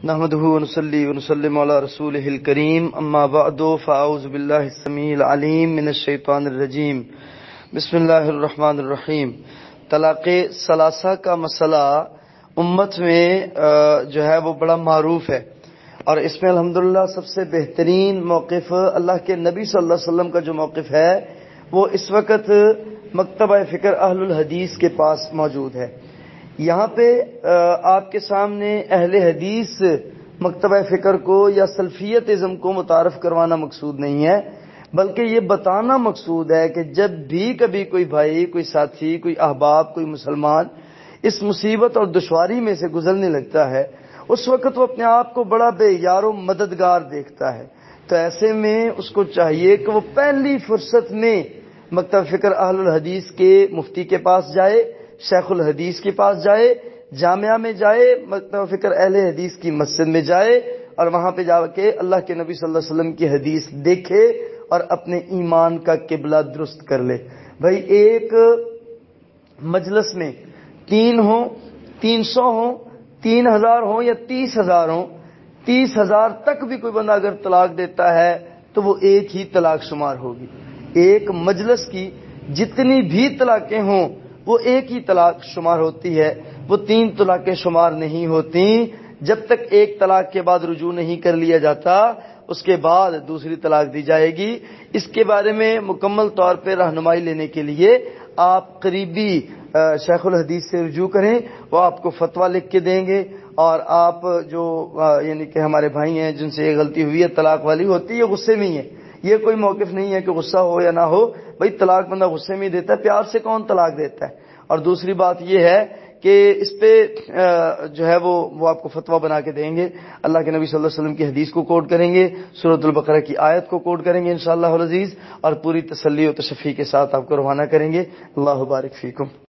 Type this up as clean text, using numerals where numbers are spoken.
نحمده ونصلي ونسلم على رسوله الكريم اما بعد فاعوذ بالله السميع العليم من الشیطان الرجیم بسم اللہ الرحمن الرحیم۔ طلاق ثلاثہ کا مسئلہ امت میں جو ہے وہ بڑا معروف ہے، اور اس میں الحمدللہ سب سے بہترین موقف اللہ کے نبی صلی اللہ علیہ وسلم کا جو موقف ہے وہ اس وقت مکتبہ فکر اہل الحدیث کے پاس موجود ہے۔ یہاں پہ آپ کے سامنے اہل حدیث مکتبہ فکر کو یا سلفیت ازم کو متعارف کروانا مقصود نہیں ہے، بلکہ یہ بتانا مقصود ہے کہ جب بھی کبھی کوئی بھائی، کوئی ساتھی، کوئی احباب، کوئی مسلمان اس مصیبت اور دشواری میں سے گزرنے لگتا ہے، اس وقت وہ اپنے آپ کو بڑا بے یار و مددگار دیکھتا ہے، تو ایسے میں اس کو چاہیے کہ وہ پہلی فرصت میں مکتبہ فکر اہل الحدیث کے مفتی کے پاس جائے، شیخ الحدیث کے پاس جائے، جامعہ میں جائے، مکتبہ فکر اہل حدیث کی مسجد میں جائے، اور وہاں پہ جا کے اللہ کے نبی صلی اللہ علیہ وسلم کی حدیث دیکھے اور اپنے ایمان کا قبلہ درست کر لے۔ بھائی ایک مجلس میں 3 ہوں، 300 ہوں، 3000 ہوں یا 30,000 ہوں، 30,000 تک بھی کوئی بندہ اگر طلاق دیتا ہے تو وہ ایک ہی طلاق شمار ہوگی۔ ایک مجلس کی جتنی بھی طلاقیں ہوں وہ ایک ہی طلاق شمار ہوتی ہے، وہ 3 طلاقیں شمار نہیں ہوتی۔ جب تک ایک طلاق کے بعد رجوع نہیں کر لیا جاتا اس کے بعد دوسری طلاق دی جائے گی۔ اس کے بارے میں مکمل طور پہ رہنمائی لینے کے لیے آپ قریبی شیخ الحدیث سے رجوع کریں، وہ آپ کو فتویٰ لکھ کے دیں گے، اور آپ جو یعنی کہ ہمارے بھائی ہیں جن سے یہ غلطی ہوئی ہے طلاق والی ہوتی ہے، غصے میں ہی ہے، یہ کوئی موقف نہیں ہے کہ غصہ ہو یا نہ ہو، بھائی طلاق بندہ غصے میں ہی دیتا ہے، پیار سے کون طلاق دیتا ہے۔ اور دوسری بات یہ ہے کہ اس پہ جو ہے وہ آپ کو فتویٰ بنا کے دیں گے، اللہ کے نبی صلی اللہ علیہ وسلم کی حدیث کو کوٹ کریں گے، سورۃ البقرہ کی آیت کو کوٹ کریں گے انشاءاللہ العزیز، اور پوری تسلی و تشفی کے ساتھ آپ کو روانہ کریں گے۔ اللہ بارک فیکم۔